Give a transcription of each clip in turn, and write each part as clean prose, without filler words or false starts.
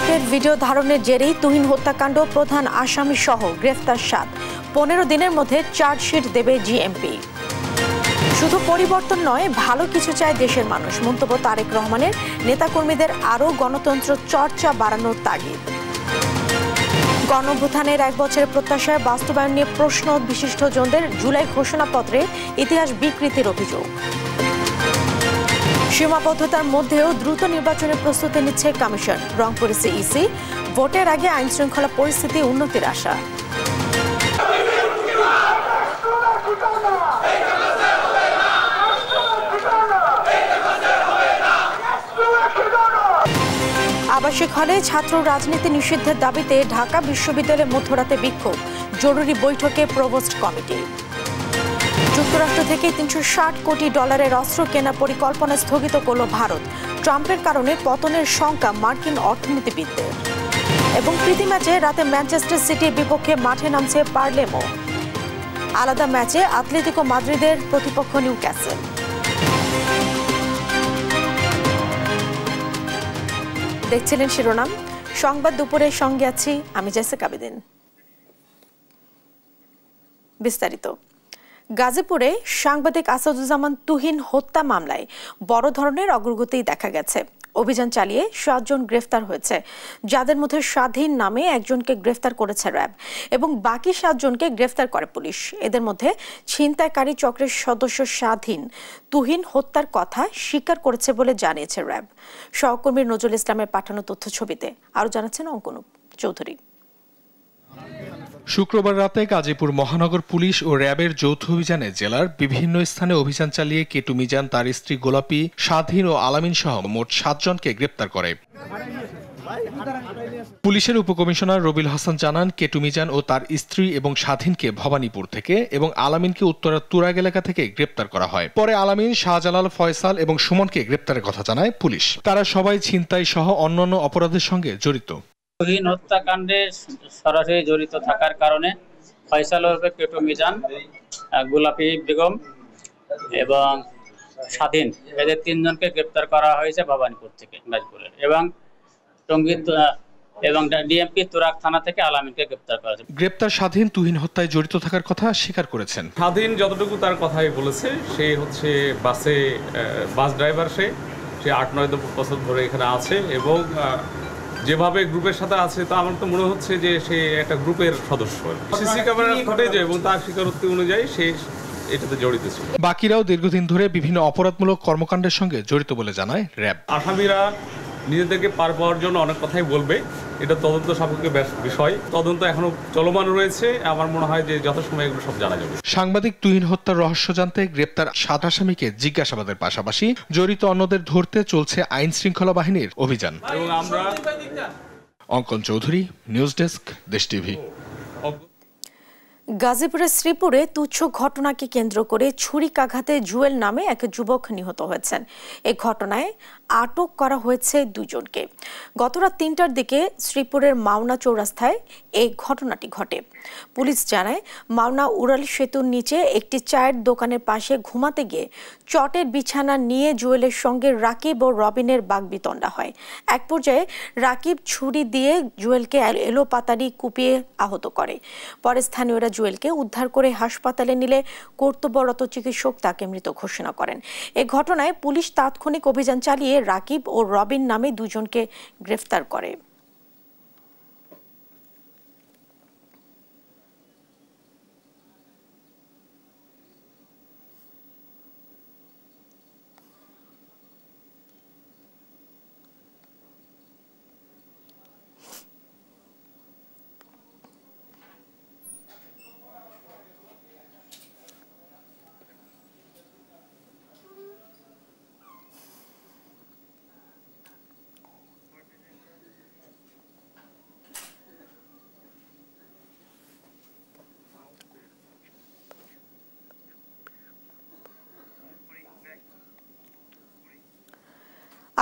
কিডন্যাপের video ধারণের জেরেই তুহিন হত্যাকাণ্ড প্রধান আসামি সহ গ্রেফতার ৭। ১৫ দিনের মধ্যে চার্জশিট দেবে জিএমপি। শুধু পরিবর্তন নয়, ভালো কিছু চায় দেশের মানুষ। মন্তব্য তারেক রহমানের। নেতাকর্মীদের আরও গণতন্ত্র চর্চা বাড়ানোর তাগিদ। গণঅভ্যুত্থানের ১ বছরের প্রত্যাশায় বাস্তবায়ন নিয়ে প্রশ্ন বিশিষ্টজনদের। জুলাই ঘোষণাপত্রে ইতিহাস বিকৃতির অভিযোগ। সীমাবদ্ধতার মধ্যেও দ্রুত নির্বাচনের প্রস্তুতি নিচ্ছে কমিশন। রংপুরে সিইসি। ভোটের আগে আইনশৃঙ্খলা পরিস্থিতি উন্নতির আশা। আবাসিক হলে ছাত্র রাজনীতি নিষিদ্ধের দাবিতে ঢাকা বিশ্ববিদ্যালয়ে মধ্যরাতে বিক্ষোভ। জরুরি বৈঠকে প্রভোস্ট কমিটি। যুক্তরাষ্ট্র থেকে $৩৬০ কোটি অস্ত্র কেনা পরিকল্পনা স্থগিত করল ভারত। ট্রাম্পের কারণে পতনের শঙ্কা মার্কিন অর্থনীতিবিদদের। এবং প্রীতি ম্যাচে রাতে ম্যানচেস্টার সিটির বিপক্ষে মাঠে নামছে পারলেমো। আলাদা ম্যাচে আতলেতিকো মাদ্রিদের প্রতিপক্ষ নিউক্যাসল। দেখছিলেন শিরোনাম। সংবাদ দুপুরের সঙ্গে আছি আমি জেসিকা আবেদিন। বিস্তারিত। গাজীপুরে সাংবাদিক আসাদুজ্জামান তুহিন হত্যা মামলায় বড় ধরনের অগ্রগতি দেখা গেছে। অভিযান চালিয়ে ৭ জন গ্রেফতার হয়েছে, যাদের মধ্যে স্বাধীন নামে একজনকে গ্রেফতার করেছে র্যাব এবং বাকি ৭ জনকে গ্রেফতার করে পুলিশ। এদের মধ্যে ছিনতাইকারী চক্রের সদস্য স্বাধীন তুহিন হত্যার কথা স্বীকার করেছে বলে জানিয়েছে র্যাব। সহকর্মী নজরুল ইসলামের পাঠানো তথ্য ছবিতে আরও জানাচ্ছেন অঙ্কনূপ চৌধুরী। শুক্রবার রাতে গাজীপুর মহানগর পুলিশ ও র্যাবের যৌথ অভিযানে জেলার বিভিন্ন স্থানে অভিযান চালিয়ে কেটু মিজান, তার স্ত্রী গোলাপী, স্বাধীন ও আলামিন সহ মোট ৭ জনকে গ্রেপ্তার করে। পুলিশের উপকমিশনার রবিল হাসান জানান, কেটু মিজান ও তার স্ত্রী এবং স্বাধীনকে ভবানীপুর থেকে এবং আলামিনকে উত্তরার তুরাগ এলাকা থেকে গ্রেপ্তার করা হয়। পরে আলামিন, শাহজালাল, ফয়সাল এবং সুমনকে গ্রেপ্তারের কথা জানায় পুলিশ। তারা সবাই ছিনতাই সহ অন্যান্য অপরাধের সঙ্গে জড়িত। তুহিন হত্যাকাণ্ডে সরাসরি জড়িত থাকার কারণে ফয়সাল ওরফে কেটু মিজান, গোলাপী বেগম এবং স্বাধীন, এদের ৩ জনকে গ্রেপ্তার করা হয়েছে ভবানীপুর থেকে গাজীপুরের, এবং টঙ্গীর এবং ডিএমপি তুরাগ থানা থেকে আলামিনকে গ্রেপ্তার করা হয়েছে। গ্রেপ্তার স্বাধীন তুহিন হত্যায় জড়িত থাকার কথা স্বীকার করেছেন। স্বাধীন যতটুকু তার কথাই বলেছে, সে হচ্ছে বাস ড্রাইভার, সে ৮-৯ বছর ধরে এখানে আছে এবং যেভাবে গ্রুপের সাথে আছে তা আমার তো মনে হচ্ছে যে সে একটা গ্রুপের সদস্য। সিসি ক্যামেরা ফুটেজ এবং তার স্বীকারোক্তি অনুযায়ী সে এটাতে জড়িত ছিল। বাকিরাও দীর্ঘদিন ধরে বিভিন্ন অপরাধমূলক কর্মকাণ্ডের সঙ্গে জড়িত বলে জানায় র্যাব। আসামিরা নিজেদেরকে পার পাওয়ার জন্য অনেক কথাই বলবে, এটা তদন্ত সাপেক্ষ বিষয়। তদন্ত এখনো চলমান রয়েছে, আমার মনে হয় যে যথাসময়ে এগুলো সব জানা যাবে। সাংবাদিক তুহিন হত্যার রহস্য জানতে গ্রেপ্তার ৭ আসামিকে জিজ্ঞাসাবাদের পাশাপাশি জড়িত অন্যদের ধরতে চলছে আইন শৃঙ্খলা বাহিনীর অভিযান। এবং আমরা অঙ্কন চৌধুরী, নিউজ ডেস্ক, দেশ টিভি। গাজীপুরের শ্রীপুরে তুচ্ছ ঘটনাকে কেন্দ্র করে ছুরিকাঘাতে জুয়েল নামে এক যুবক নিহত হয়েছেন। এই ঘটনায় আটক করা হয়েছে ২ জনকে। গতরাত ৩টার দিকে শ্রীপুরের মাওনা চৌরাস্তায় এই ঘটনাটি ঘটে। পুলিশ জানায়, মাওনা উড়াল সেতুর নিচে একটি চায়ের দোকানের পাশে ঘুমাতে গিয়ে চটের বিছানা নিয়ে জুয়েলের সঙ্গে রাকিব ও রবিনের বাগবিতণ্ডা হয়। এক পর্যায়ে রাকিব ছুরি দিয়ে জুয়েলকে এলোপাতাড়ি কুপিয়ে আহত করে। পরে স্থানীয়রা জুয়েলকে উদ্ধার করে হাসপাতালে নিলে কর্তব্যরত চিকিৎসক তাকে মৃত ঘোষণা করেন। এ ঘটনায় পুলিশ তাৎক্ষণিক অভিযান চালিয়ে রাকিব ও রবিন নামে ২ জনকে গ্রেফতার করে।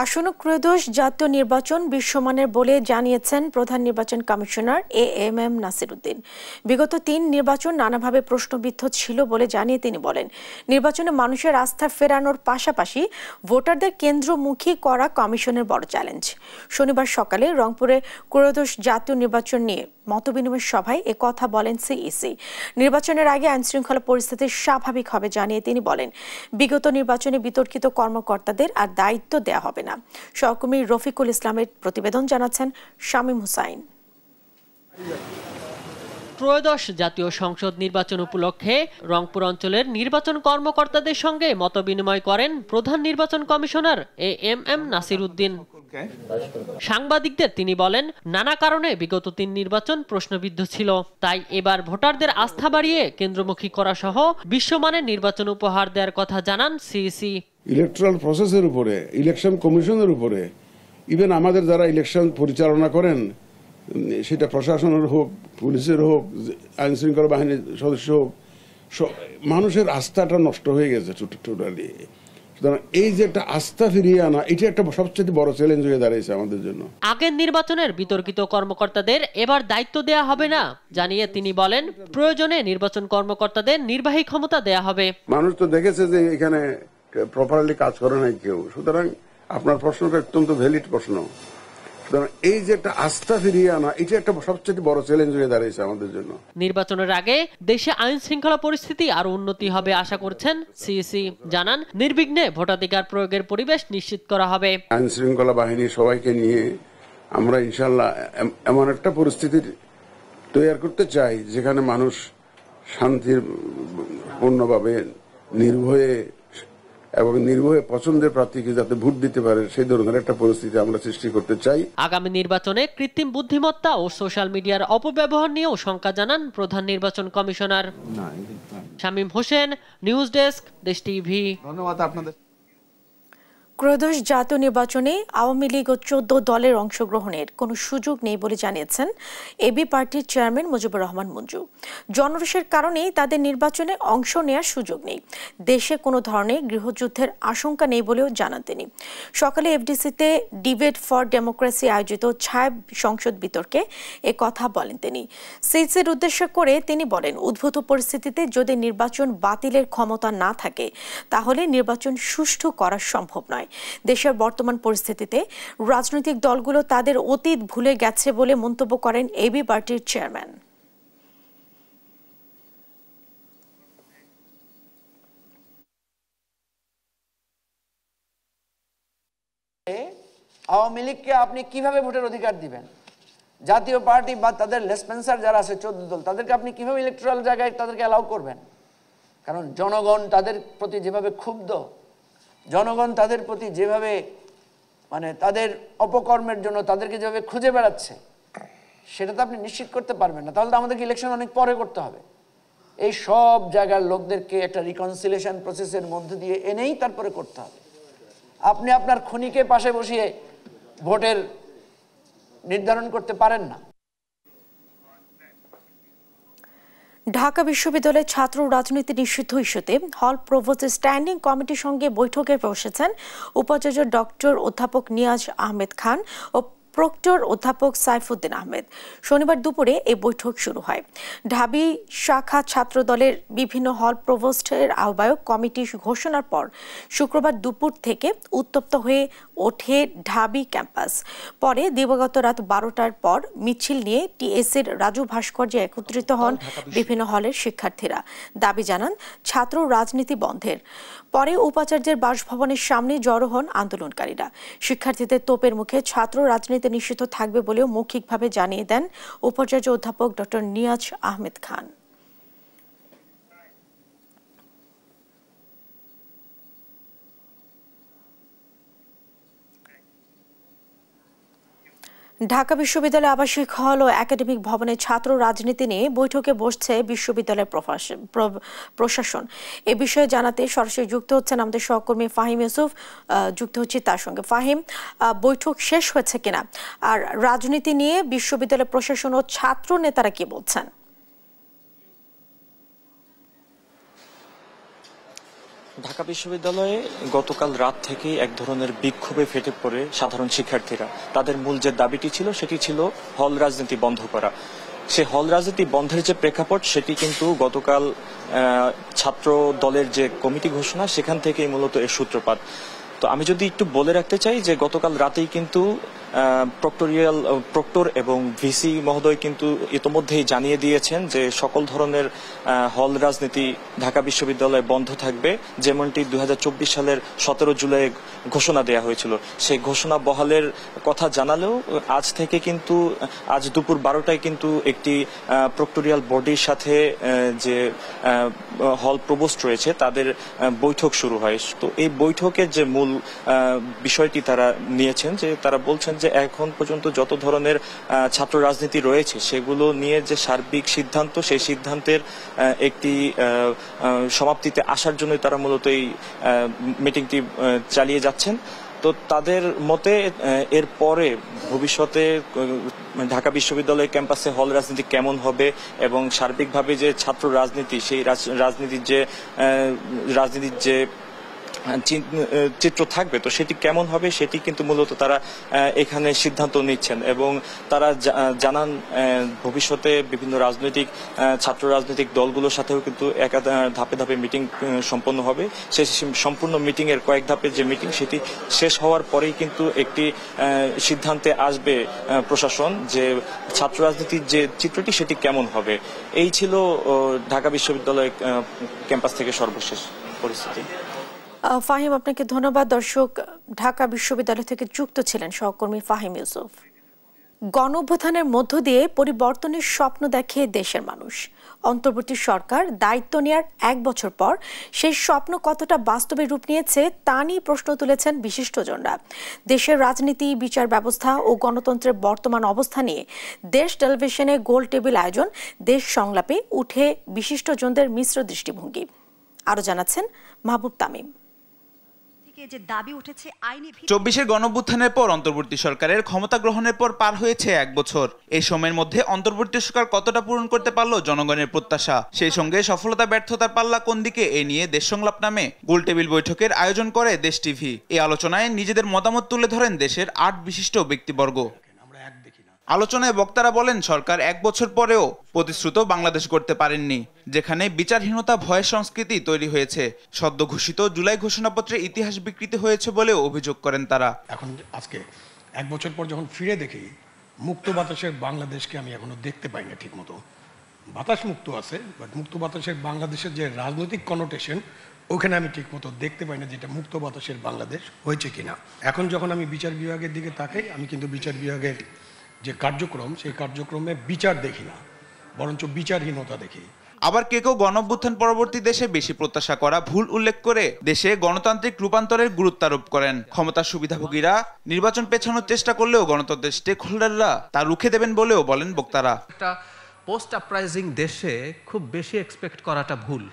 আসন্ন ত্রয়োদশ জাতীয় নির্বাচন বিশ্বমানের বলে জানিয়েছেন প্রধান নির্বাচন কমিশনার এএমএম নাসির উদ্দিন। বিগত ৩ নির্বাচন নানাভাবে প্রশ্নবিদ্ধ ছিল বলে জানিয়ে তিনি বলেন, নির্বাচনে মানুষের আস্থা ফেরানোর পাশাপাশি ভোটারদের কেন্দ্রমুখী করা কমিশনের বড় চ্যালেঞ্জ। শনিবার সকালে রংপুরে ত্রয়োদশ জাতীয় নির্বাচন নিয়ে মতবিনিময় সভায় কথা বলেন সিইসি। নির্বাচনের আগে আইনশৃঙ্খলা পরিস্থিতি স্বাভাবিক হবে জানিয়ে তিনি বলেন, বিগত নির্বাচনে বিতর্কিত কর্মকর্তাদের আর দায়িত্ব দেয়া হবে না। সহকর্মী রফিকুল ইসলামের প্রতিবেদন জানাচ্ছেন শামীম হুসাইন। ত্রয়োদশ জাতীয় সংসদ নির্বাচন উপলক্ষে রংপুর অঞ্চলের নির্বাচন কর্মকর্তাদের সঙ্গে মতবিনিময় করেন প্রধান নির্বাচন কমিশনার এএমএম নাসির উদ্দিন। সাংবাদিকদের তিনি বলেন, নানা কারণে বিগত ৩ নির্বাচন প্রশ্নবিদ্ধ ছিল, তাই এবার ভোটারদের আস্থা বাড়িয়ে কেন্দ্রমুখী করা সহ বিশ্বমানের নির্বাচন উপহার দেওয়ার কথা জানান সিইসি। ইলেকট্রাল প্রসেসের উপরে, ইলেকশন কমিশনের উপরে, ইভেন আমাদের যারা ইলেকশন পরিচালনা করেন, সেটা প্রশাসনের হোক, পুলিশের হোক, আইন শৃঙ্খলা বাহিনীর সদস্য হোক, মানুষের আস্থাটা নষ্ট হয়ে গেছে টোটালি। সুতরাং এই যে একটা আস্থা ফিরিয়ে আনা, এটা একটা সবচেয়ে বড় চ্যালেঞ্জ হয়ে দাঁড়িয়েছে আমাদের জন্য। আগের নির্বাচনের বিতর্কিত কর্মকর্তাদের এবার দায়িত্ব দেয়া হবে না জানিয়ে তিনি বলেন, প্রয়োজনে নির্বাচন কর্মকর্তাদের নির্বাহী ক্ষমতা দেয়া হবে। মানুষ তো দেখেছে যে এখানে প্রপারলি কাজ করে নাই কেউ, সুতরাং আপনার প্রশ্নটা অত্যন্ত ভ্যালিড প্রশ্ন। সুতরাং এই যে একটা আস্থা ফিরিয়ে আনা, এটা একটা সবচেয়ে বড় চ্যালেঞ্জ হয়ে দাঁড়িয়েছে আমাদের জন্য। নির্বাচনের আগে দেশে আইন শৃঙ্খলা পরিস্থিতি আরো উন্নতি হবে আশা করছেন সিইসি। জানান, নির্বিঘ্নে ভোটাধিকার প্রয়োগের পরিবেশ নিশ্চিত করা হবে। আইন শৃঙ্খলা বাহিনী সবাইকে নিয়ে আমরা ইনশাল্লাহ এমন একটা পরিস্থিতি তৈরি করতে চাই যেখানে মানুষ শান্তির পূর্ণভাবে নির্ভয়ে এবং নির্ভয়ে পছন্দের প্রার্থীকে যাতে ভোট দিতে পারে, সেই ধরনের একটা পরিস্থিতি আমরা সৃষ্টি করতে চাই। আগামী নির্বাচনে কৃত্রিম বুদ্ধিমত্তা ও সোশ্যাল মিডিয়ার অপব্যবহার নিয়েও শঙ্কা জানান প্রধান নির্বাচন commissioner. Shamim Hossain, news desk, দেশ টিভি। ধন্যবাদ আপনাদের। ত্রয়োদশ জাতীয় নির্বাচনে আওয়ামী লীগ ও 14 দলের অংশগ্রহণের কোনো সুযোগ নেই বলে জানিয়েছেন এবি পার্টির চেয়ারম্যান মুজিবুর রহমান মঞ্জু। জনরোষের কারণেই তাদের নির্বাচনে অংশ নেওয়ার সুযোগ নেই। দেশে কোনো ধরনের গৃহযুদ্ধের আশঙ্কা নেই বলেও জানান তিনি। সকালে এফডিসিতে ডিবেট ফর ডেমোক্রেসি আয়োজিত ছায়া সংসদ বিতর্কে কথা বলেন তিনি। সিইসির উদ্দেশ্য করে তিনি বলেন, উদ্ভূত পরিস্থিতিতে যদি নির্বাচন বাতিলের ক্ষমতা না থাকে তাহলে নির্বাচন সুষ্ঠু করা সম্ভব নয়। দেশের বর্তমান পরিস্থিতিতে রাজনৈতিক দলগুলো তাদের অতীত ভুলে গেছে বলে মন্তব্য করেন এবি পার্টির চেয়ারম্যান। আওয়ামী লীগকে আপনি কিভাবে ভোটের অধিকার দিবেন? জাতীয় পার্টি বা তাদের লেসপেন্সার যারা আছে 14 দল, তাদেরকে আপনি কিভাবে ইলেকট্রাল জায়গায় তাদেরকে অ্যালাউ করবেন? কারণ জনগণ তাদের প্রতি যেভাবে ক্ষুব্ধ, জনগণ তাদের প্রতি যেভাবে তাদের অপকর্মের জন্য তাদেরকে যেভাবে খুঁজে বেড়াচ্ছে, সেটা তো আপনি নিশ্চিত করতে পারবেন না। তাহলে তো আমাদেরকে ইলেকশন অনেক পরে করতে হবে। এই সব জায়গার লোকদেরকে একটা রিকনসিলিয়েশন প্রসেসের মধ্যে দিয়ে এনেই তারপরে করতে হবে। আপনি আপনার খুনিকে পাশে বসিয়ে ভোটের নির্ধারণ করতে পারেন না। ঢাকা বিশ্ববিদ্যালয়ের ছাত্র রাজনীতি নিষিদ্ধ ইস্যুতে হল প্রভোস্ট স্ট্যান্ডিং কমিটির সঙ্গে বৈঠকে বসেছেন উপাচার্য ডক্টর অধ্যাপক নিয়াজ আহমেদ খান ও প্রক্টর অধ্যাপক সাইফুদ্দিন আহমেদ। শনিবার দুপুরে এই বৈঠক শুরু হয়। ঢাবি শাখা ছাত্র দলের বিভিন্ন হল প্রভোস্টের আহ্বায়ক কমিটি ঘোষণার পর শুক্রবার দুপুর থেকে উত্তপ্ত হয়ে ওঠে ঢাবি ক্যাম্পাস। পরে দিবাগত রাত 12টার পর মিছিল নিয়ে টিএসসির রাজু ভাস্কর্যে একত্রিত হন বিভিন্ন হলের শিক্ষার্থীরা। দাবি জানান ছাত্র রাজনীতি বন্ধের। পরে উপাচার্যের বাসভবনের সামনে জড়ো হন আন্দোলনকারীরা। শিক্ষার্থীদের তোপের মুখে ছাত্র রাজনীতি নিষিদ্ধ থাকবে বলেও মৌখিকভাবে জানিয়ে দেন উপাচার্য অধ্যাপক ডক্টর নিয়াজ আহমেদ খান। ঢাকা বিশ্ববিদ্যালয় আবাসিক হল ও একাডেমিক ভবনে ছাত্র রাজনীতি নিয়ে বৈঠকে বসছে বিশ্ববিদ্যালয়ের প্রশাসন। এ বিষয়ে জানাতে সরাসরি যুক্ত হচ্ছেন আমাদের সহকর্মী ফাহিম ইউসুফ। যুক্ত হচ্ছে তার সঙ্গে। ফাহিম, বৈঠক শেষ হয়েছে কিনা, আর রাজনীতি নিয়ে বিশ্ববিদ্যালয় প্রশাসন ও ছাত্র নেতারা কি বলছেন? ঢাকা বিশ্ববিদ্যালয়ে গতকাল রাত থেকেই এক ধরনের বিক্ষোভে ফেটে পড়ে সাধারণ শিক্ষার্থীরা। তাদের মূল যে দাবিটি ছিল সেটি ছিল হল রাজনীতি বন্ধ করা। সে হল রাজনীতি বন্ধের যে প্রেক্ষাপট সেটি কিন্তু গতকাল ছাত্র দলের যে কমিটি ঘোষণা সেখান থেকেই মূলত এর সূত্রপাত। তো আমি যদি একটু বলে রাখতে চাই যে গতকাল রাতেই কিন্তু প্রক্টর এবং ভিসি মহোদয় কিন্তু ইতোমধ্যেই জানিয়ে দিয়েছেন যে সকল ধরনের হল রাজনীতি ঢাকা বিশ্ববিদ্যালয়ে বন্ধ থাকবে, যেমনটি 2024 সালের 17 জুলাই ঘোষণা দেওয়া হয়েছিল। সেই ঘোষণা বহালের কথা জানালেও আজ থেকে কিন্তু আজ দুপুর 12টায় কিন্তু একটি প্রক্টোরিয়াল বডির সাথে যে হল প্রভোস্ট রয়েছে তাদের বৈঠক শুরু হয়। তো এই বৈঠকের যে মূল বিষয়টি তারা নিয়েছেন, যে তারা বলছেন যে এখন পর্যন্ত যত ধরনের ছাত্র রাজনীতি রয়েছে সেগুলো নিয়ে যে সার্বিক সিদ্ধান্ত, সেই সিদ্ধান্তের একটি সমাপ্তিতে আসার জন্য তারা মূলত এই মিটিংটি চালিয়ে যাচ্ছেন। তো তাদের মতে এর পরে ভবিষ্যতে ঢাকা বিশ্ববিদ্যালয় ক্যাম্পাসে হল রাজনীতি কেমন হবে এবং সার্বিকভাবে যে ছাত্র রাজনীতি, সেই রাজনীতির যে চিত্র থাকবে তো সেটি কেমন হবে সেটি কিন্তু মূলত তারা এখানে সিদ্ধান্ত নিচ্ছেন। এবং তারা জানান ভবিষ্যতে বিভিন্ন ছাত্র রাজনৈতিক দলগুলোর সাথেও কিন্তু ধাপে ধাপে মিটিং সম্পন্ন হবে। সেই সম্পূর্ণ মিটিং এর কয়েক ধাপের যে মিটিং সেটি শেষ হওয়ার পরেই কিন্তু একটি সিদ্ধান্তে আসবে প্রশাসন যে ছাত্র রাজনীতির যে চিত্রটি সেটি কেমন হবে। এই ছিল ঢাকা বিশ্ববিদ্যালয় ক্যাম্পাস থেকে সর্বশেষ পরিস্থিতি। ফাহিম, আপনাকে ধন্যবাদ। দর্শক, ঢাকা বিশ্ববিদ্যালয় থেকে যুক্ত ছিলেন সহকর্মী ফাহিম ইউসুফ। গণঅভ্যুত্থানের মধ্য দিয়ে পরিবর্তনের স্বপ্ন দেখে দেশের মানুষ। অন্তর্বর্তী সরকার দায়িত্ব নেওয়ার 1 বছর পর সেই স্বপ্ন কতটা বাস্তবে রূপ নিয়েছে তা নিয়ে প্রশ্ন তুলেছেন বিশিষ্টজনরা। দেশের রাজনীতি, বিচার ব্যবস্থা ও গণতন্ত্রের বর্তমান অবস্থা নিয়ে দেশ টেলিভিশনে গোল টেবিল আয়োজন দেশ সংলাপে উঠে বিশিষ্টজনদের মিশ্র দৃষ্টিভঙ্গি। আরো জানাচ্ছেন মাহবুব তামিম। 24-এর গণঅভ্যুত্থানের পর অন্তর্বর্তী সরকারের ক্ষমতা গ্রহণের পর পার হয়েছে 1 বছর। এই সময়ের মধ্যে অন্তর্বর্তী সরকার কতটা পূরণ করতে পারল জনগণের প্রত্যাশা, সেই সঙ্গে সফলতা ব্যর্থতার পাল্লা কোন দিকে, এ নিয়ে দেশ সংলাপ নামে গোলটেবিল বৈঠকের আয়োজন করে দেশ টিভি। এই আলোচনায় নিজেদের মতামত তুলে ধরেন দেশের 8 বিশিষ্ট ব্যক্তিবর্গ। আলোচনায় বক্তারা বলেন, সরকার 1 বছর পরেও প্রতিশ্রুত বাংলাদেশ গড়তে পারেননি, যেখানে বিচারহীনতা, ভয়ের সংস্কৃতি তৈরি হয়েছে। সদ্য ঘোষিত জুলাই ঘোষণাপত্রের ইতিহাস বিকৃতি হয়েছে বলেও অভিযোগ করেন তারা। এখন আজকে 1 বছর পর যখন ফিরে দেখি, মুক্ত বাতাসের বাংলাদেশকে আমি এখনো দেখতে পাই না ঠিক মতো। বাতাস মুক্ত আছে, বাট মুক্ত বাতাসের বাংলাদেশের যে রাজনৈতিক কনোটেশন ওখানে আমি ঠিক মতো দেখতে পাই না যেটা মুক্ত বাতাসের বাংলাদেশ হয়েছে কিনা। এখন যখন আমি বিচার বিভাগের দিকে তাকাই, আমি কিন্তু বিচার বিভাগের যে কার্যক্রম, সেই কার্যক্রমে বিচার দেখি না, বরঞ্চ বিচারহীনতা দেখি। আবার কেউ গণঅভ্যুত্থান পরবর্তী দেশে বেশি প্রত্যাশা করা ভুল উল্লেখ করে দেশে গণতান্ত্রিক রূপান্তরের গুরুত্ব আরোপ করেন। ক্ষমতার সুবিধাভোগীরা নির্বাচন পেছানোর চেষ্টা করলেও গণতন্ত্রের স্টেক হোল্ডাররা তা রুখে দেবেন বলেও বলেন বক্তারা। একটা পোস্ট আপরাইজিং দেশে খুব বেশি এক্সপেক্ট করাটা ভুল।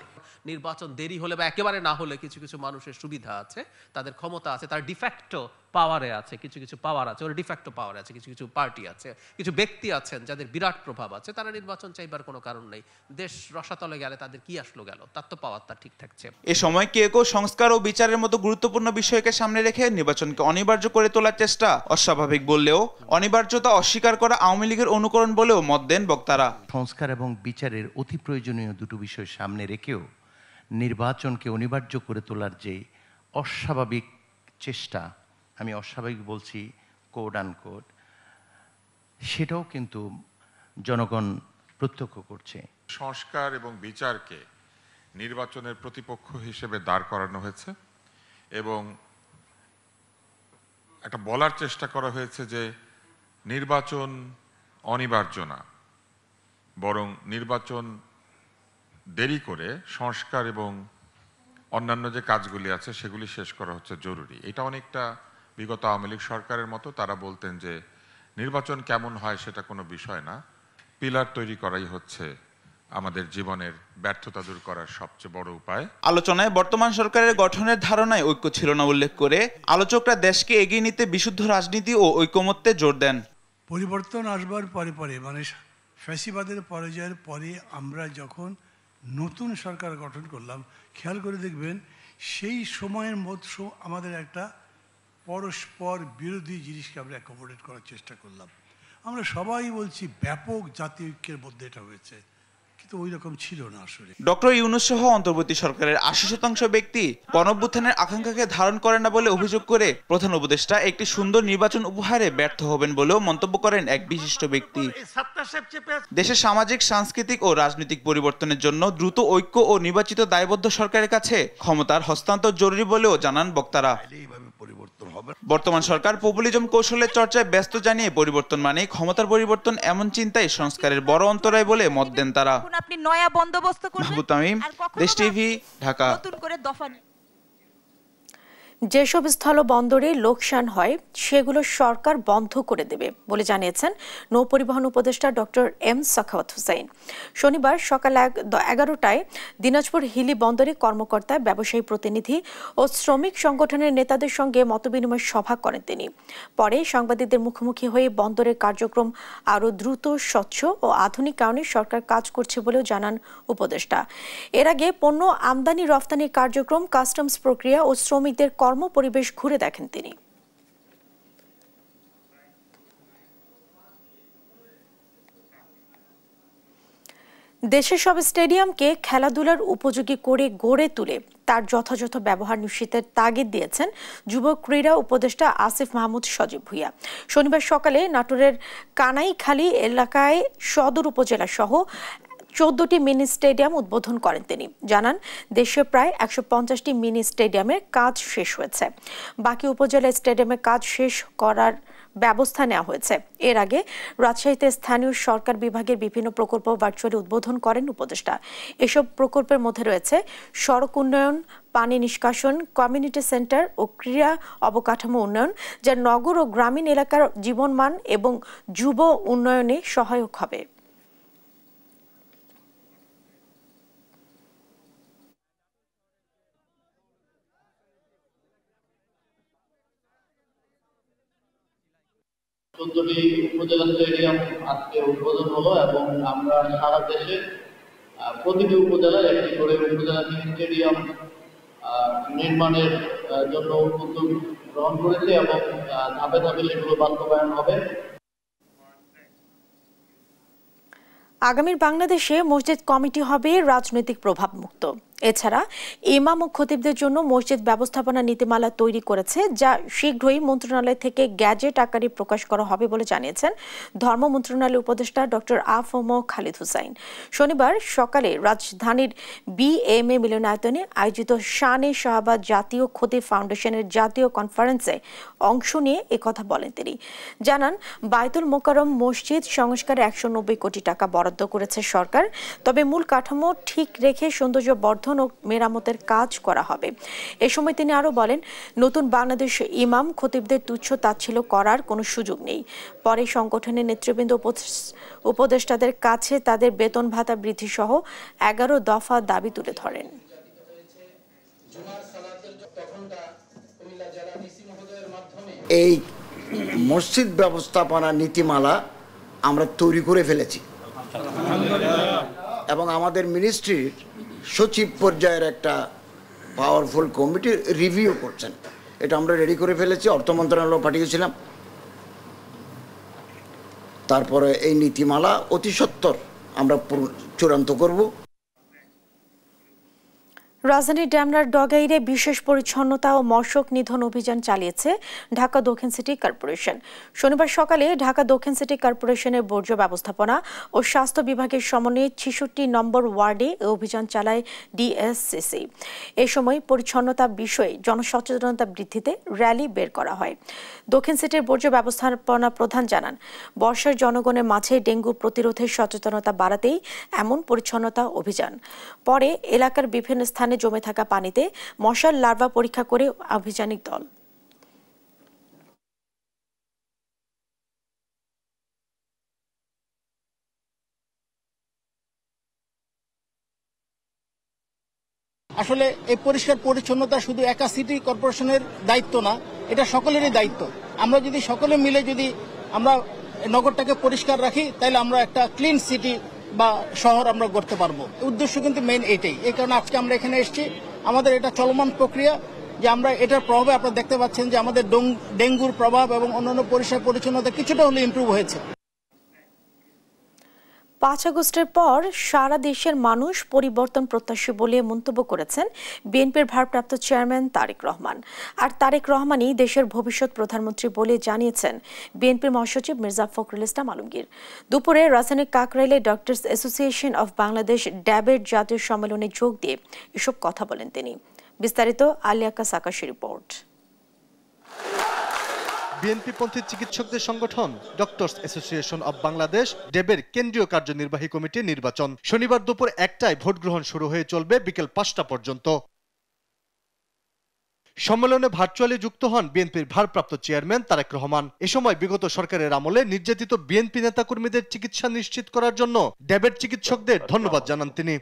নির্বাচন দেরি হলে বা একেবারে না হলে কিছু কিছু মানুষের সুবিধা আছে, তাদের ক্ষমতা আছে, তার ডিফ্যাক্টো পাওয়ারে আছে, কিছু কিছু পাওয়ার আছে, ওর ডিফ্যাক্টো পাওয়ার আছে, কিছু কিছু পার্টি আছে, কিছু ব্যক্তি আছেন যাদের বিরাট প্রভাব আছে, তারা নির্বাচন চাইবার কোনো কারণ নেই। দেশ রসাতলে গেলে তাদের কি আসলো গেল, তার তো পাওয়ার তার ঠিক থাকছে। এ সময় কেউ সংস্কার ও বিচারের মতো গুরুত্বপূর্ণ বিষয়কে সামনে রেখে নির্বাচনকে অনিবার্য করে তোলার চেষ্টা অস্বাভাবিক বললেও অনিবার্যতা অস্বীকার করা আওয়ামী লীগের অনুকরণ বলেও মত দেন বক্তারা। সংস্কার এবং বিচারের অতি প্রয়োজনীয় দুটো বিষয় সামনে রেখেও নির্বাচনকে অনিবার্য করে তোলার যে অস্বাভাবিক চেষ্টা, আমি অস্বাভাবিক বলছি কোড আনকোড, সেটাও কিন্তু জনগণ প্রত্যক্ষ করছে। সংস্কার এবং বিচারকে নির্বাচনের প্রতিপক্ষ হিসেবে দাঁড় করানো হয়েছে এবং একটা বলার চেষ্টা করা হয়েছে যে নির্বাচন অনিবার্য না, বরং নির্বাচন দেরি করে সংস্কার এবং অন্যান্য যে কাজগুলি আছে সেগুলি শেষ করা হচ্ছে জরুরি। এটা অনেকটা বিগত আওয়ামী লীগ সরকারের মতো। তারা বলতেন যে নির্বাচন কেমন হয় সেটা কোনো বিষয় না, পিলার তৈরি করাই হচ্ছে আমাদের জীবনের ব্যর্থতা দূর করার সবচেয়ে বড় উপায়। আলোচনায় বর্তমান সরকারের গঠনের ধারণায় ঐক্য ছিল না উল্লেখ করে আলোচকরা দেশকে এগিয়ে নিতে বিশুদ্ধ রাজনীতি ও ঐকমত্যে জোর দেন। পরিবর্তন আসবার পরে পরে মানে ফ্যাসিবাদের পরাজয়ের পরে আমরা যখন নতুন সরকার গঠন করলাম, খেয়াল করে দেখবেন সেই সময়ের মধ্যে আমাদের একটা পরস্পর বিরোধী জিনিসকে আমরা অ্যাকোমোডেট করার চেষ্টা করলাম। আমরা সবাই বলছি ব্যাপক জাতীয় ঐক্যের মধ্যে এটা হয়েছে, কিন্তু ওই রকম ছিল না আসলে। ডক্টর ইউনূস সহ অন্তর্বর্তী সরকারের ৮০% ব্যক্তি গণঅভ্যুত্থানের আকাঙ্ক্ষাকে ধারণ করেন না বলে অভিযোগ করে প্রধান উপদেষ্টা একটি সুন্দর নির্বাচন উপহারে ব্যর্থ হবেন বলেও মন্তব্য করেন এক বিশিষ্ট ব্যক্তি। দেশের সামাজিক, সাংস্কৃতিক ও রাজনৈতিক পরিবর্তনের জন্য দ্রুত ঐক্য ও নির্বাচিত দায়বদ্ধ সরকারের কাছে ক্ষমতার হস্তান্তর জরুরি বলেও জানান বক্তারা। বর্তমান সরকার পপুলিজম কৌশলের চর্চায় ব্যস্ত জানিয়ে পরিবর্তন মানে ক্ষমতার পরিবর্তন, এমন চিন্তাই সংস্কারের বড় অন্তরায় বলে মত দেন তারা। আপনি নয়া বন্দোবস্ত করবেন। মাহবুব তামিম, দেশ টিভি, ঢাকা। নতুন করে দফা যেসব স্থলবন্দরে লোকসান হয় সেগুলো সরকার বন্ধ করে দেবে বলে জানিয়েছেন নৌপরিবহন উপদেষ্টা ডক্টর এম সাখাওয়াত হোসেন। শনিবার সকাল 11টায় দিনাজপুর হিলি বন্দরে কর্মকর্তা, ব্যবসায়ী প্রতিনিধি ও শ্রমিক সংগঠনের নেতাদের সঙ্গে মতবিনিময় সভা করেন তিনি। পরে সাংবাদিকদের মুখোমুখি হয়ে বন্দরের কার্যক্রম আরও দ্রুত, স্বচ্ছ ও আধুনিকায়নে সরকার কাজ করছে বলেও জানান উপদেষ্টা। এর আগে পণ্য আমদানি রফতানির কার্যক্রম, কাস্টমস প্রক্রিয়া ও শ্রমিকদের কর্মপরিবেশ ঘুরে দেখেন তিনি। দেশের সব স্টেডিয়ামকে খেলাধুলার উপযোগী করে গড়ে তুলে তার যথাযথ ব্যবহার নিশ্চিতের তাগিদ দিয়েছেন যুব ক্রীড়া উপদেষ্টা আসিফ মাহমুদ সজীব ভুঁইয়া। শনিবার সকালে নাটোরের কানাইখালী এলাকায় সদর উপজেলা সহ 14টি মিনি স্টেডিয়াম উদ্বোধন করেন তিনি। জানান, দেশে প্রায় 150টি মিনি স্টেডিয়ামের কাজ শেষ হয়েছে। বাকি উপজেলা স্টেডিয়ামের কাজ শেষ করার ব্যবস্থা নেওয়া হয়েছে। এর আগে রাজশাহীতে স্থানীয় সরকার বিভাগের বিভিন্ন প্রকল্প ভার্চুয়ালি উদ্বোধন করেন উপদেষ্টা। এসব প্রকল্পের মধ্যে রয়েছে সড়ক উন্নয়ন, পানি নিষ্কাশন, কমিউনিটি সেন্টার ও ক্রীড়া অবকাঠামো উন্নয়ন, যা নগর ও গ্রামীণ এলাকার জীবনমান এবং যুব উন্নয়নে সহায়ক হবে। চোদ্দটি উপজেলা স্টেডিয়াম আজকে উদ্বোধন হলো এবং আমরা সারা দেশে প্রতিটি উপজেলায় একটি করে উপজেলা স্টেডিয়াম নির্মাণের জন্য উদ্যোগ গ্রহণ করেছি এবং ধাপে ধাপে সেগুলো বাস্তবায়ন হবে। আগামীর বাংলাদেশে মসজিদ কমিটি হবে রাজনৈতিক প্রভাব মুক্ত। এছাড়া ইমাম ও খতিবদের জন্য মসজিদ ব্যবস্থাপনা নীতিমালা তৈরি করেছে, যা শীঘ্রই মন্ত্রণালয় থেকে গ্যাজেট আকারে প্রকাশ করা হবে বলে জানিয়েছেন ধর্ম মন্ত্রণালয়ের উপদেষ্টা ডক্টর আ.ফ.ম. খালিদ হুসাইন। শনিবার সকালে রাজধানীর বিএমএ মিলনায়তনে আয়োজিত শানে শাহবাজ জাতীয় খতিব ফাউন্ডেশনের জাতীয় কনফারেন্সে অংশ নিয়ে একথা বলেন তিনি। জানান, বায়তুল মোকাররম মসজিদ সংস্কারে 190 কোটি টাকা বরাদ্দ করেছে সরকার, তবে মূল কাঠামো ঠিক রেখে সৌন্দর্য বর্ধন ও মেরামতের কাজ করা হবে। এ সময় তিনি আরো বলেন, নতুন বাংলাদেশ ইমাম খতিবদের তুচ্ছ তাচ্ছিল্য করার কোনো সুযোগ নেই। পরে সংগঠনের নেতৃবৃন্দ উপদেষ্টাদের কাছে তাদের বেতন ভাতা বৃদ্ধি সহ 11 দফা দাবি তুলে ধরেন। এই মসজিদ ব্যবস্থাপনা নীতিমালা আমরা তৈরি করে ফেলেছি এবং আমাদের মিনিস্ট্রির সচিব পর্যায়ের একটা পাওয়ারফুল কমিটি রিভিউ করছেন। এটা আমরা রেডি করে ফেলেছি, অর্থ মন্ত্রণালয়ে পাঠিয়েছিলাম। তারপরে এই নীতিমালা অতি সত্বর আমরা চূড়ান্ত করব। রাজধানীর ডেমরার ডগাইরে বিশেষ পরিচ্ছন্নতা ও মশক নিধন অভিযান চালিয়েছে ঢাকা দক্ষিণ সিটি কর্পোরেশন। শনিবার সকালে ঢাকা দক্ষিণ সিটি কর্পোরেশনের বর্জ্য ব্যবস্থাপনা ও স্বাস্থ্য বিভাগের সমন্বয়ে 66 নম্বর ওয়ার্ডে এই অভিযান চালায় ডিএসসিসি। এ সময় পরিচ্ছন্নতা বিষয়ে জনসচেতনতা বৃদ্ধিতে র্যালি বের করা হয়। দক্ষিণ সিটির বর্জ্য ব্যবস্থাপনা প্রধান জানান, বর্ষার জনগণের মাঝে ডেঙ্গু প্রতিরোধের সচেতনতা বাড়াতেই এমন পরিচ্ছন্নতা অভিযান। পরে এলাকার বিভিন্ন স্থানে জমে থাকা পানিতে মশার লার্ভা পরীক্ষা করে আভিযানিক দল। আসলে এই পরিষ্কার পরিচ্ছন্নতা শুধু একা সিটি কর্পোরেশনের দায়িত্ব না, এটা সকলেরই দায়িত্ব। আমরা যদি সকলে মিলে যদি আমরা নগরটাকে পরিষ্কার রাখি, তাহলে আমরা একটা ক্লিন সিটি বা শহর আমরা গড়তে পারবো। উদ্দেশ্য কিন্তু মেইন এইটাই। এই কারণে আজকে আমরা এখানে এসেছি। আমাদের এটা চলমান প্রক্রিয়া, যে আমরা এটার প্রভাবে আপনারা দেখতে পাচ্ছেন যে আমাদের ডেঙ্গুর প্রভাব এবং অন্যান্য পরিষ্কার পরিচ্ছন্নতা কিছুটা হলে ইমপ্রুভ হয়েছে। 5 আগস্টের পর সারা দেশের মানুষ পরিবর্তন প্রত্যাশী বলে মন্তব্য করেছেন বিএনপির ভারপ্রাপ্ত চেয়ারম্যান তারেক রহমান। আর তারেক রহমানই দেশের ভবিষ্যৎ প্রধানমন্ত্রী বলে জানিয়েছেন বিএনপির মহাসচিব মির্জা ফখরুল ইসলাম আলমগীর। দুপুরে রাজধানীর কাকরাইলে ডক্টরস অ্যাসোসিয়েশন অফ বাংলাদেশ ড্যাবের জাতীয় সম্মেলনে যোগ দিয়ে এসব কথা বলেন তিনি। বিস্তারিত আলিয়াকা সাকাশের রিপোর্ট। বিএনপিপন্থী চিকিৎসকদের সংগঠন ডক্টরস অ্যাসোসিয়েশন অব বাংলাদেশ ডেবের কেন্দ্রীয় কার্যনির্বাহী কমিটির নির্বাচন শনিবার দুপুর 1টায় ভোট গ্রহণ শুরু হয়ে চলবে বিকেল 5টা পর্যন্ত। সম্মেলনে ভার্চুয়ালি যুক্ত হন বিএনপির ভারপ্রাপ্ত চেয়ারম্যান তারেক রহমান। এ সময় বিগত সরকারের আমলে নির্যাতিত বিএনপি নেতাকর্মীদের চিকিৎসা নিশ্চিত করার জন্য ড্যাবের চিকিৎসকদের ধন্যবাদ জানান তিনি।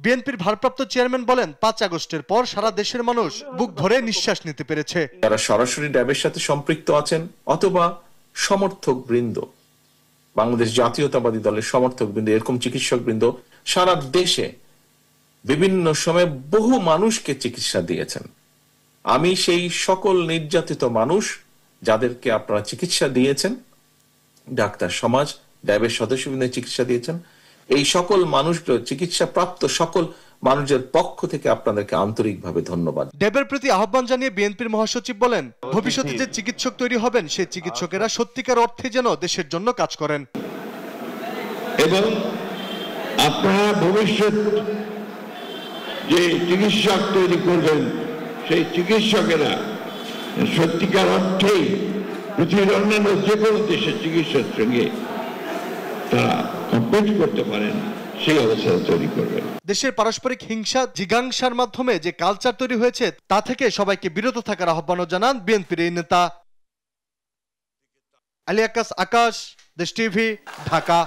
বিএনপির ভারপ্রাপ্ত চেয়ারম্যান বলেন 5 আগস্টের পর সারা দেশের মানুষ বুক ভরে নিঃশ্বাস নিতে পেরেছে। যারা সরাসরি ড্যাবের সাথে সম্পৃক্ত আছেন অথবা সমর্থক বৃন্দ, বাংলাদেশ জাতীয়তাবাদী দলের সমর্থক বৃন্দ, এরকম চিকিৎসক বৃন্দ সারা দেশে বিভিন্ন সময়ে বহু মানুষকে চিকিৎসা দিয়েছেন। আমি সেই সকল নির্যাতিত মানুষ যাদেরকে আপনারা চিকিৎসা দিয়েছেন, ডাক্তার সমাজ, ড্যাবের সদস্যবৃন্দ চিকিৎসা দিয়েছেন, এই সকল মানুষগুলো চিকিৎসা প্রাপ্ত সকল মানুষের পক্ষ থেকে আপনাদেরকে আন্তরিকভাবে ধন্যবাদ। ড্যাবের প্রতি আহ্বান জানিয়ে বিএনপির মহাসচিব বলেন, ভবিষ্যতে যে চিকিৎসক তৈরি হবেন সেই চিকিৎসকেরা সত্যিকার অর্থে যেন দেশের জন্য কাজ করেন এবং আপনারা ভবিষ্যৎ যে চিকিৎসক তৈরি করবেন সেই চিকিৎসকেরা সত্যিকার অর্থেই পৃথিবীর অন্যান্য যে কোনো দেশের চিকিৎসার সঙ্গে তারা কম্পিট করতে পারেন সেই অবস্থা তৈরি করবেন। দেশের পারস্পরিক হিংসা জিজ্ঞাসার মাধ্যমে যে কালচার তৈরি হয়েছে তা থেকে সবাইকে বিরত থাকার আহ্বানও জানান বিএনপির এই নেতা। আলিয়াকাস আকাশ, দেশ টিভি, ঢাকা।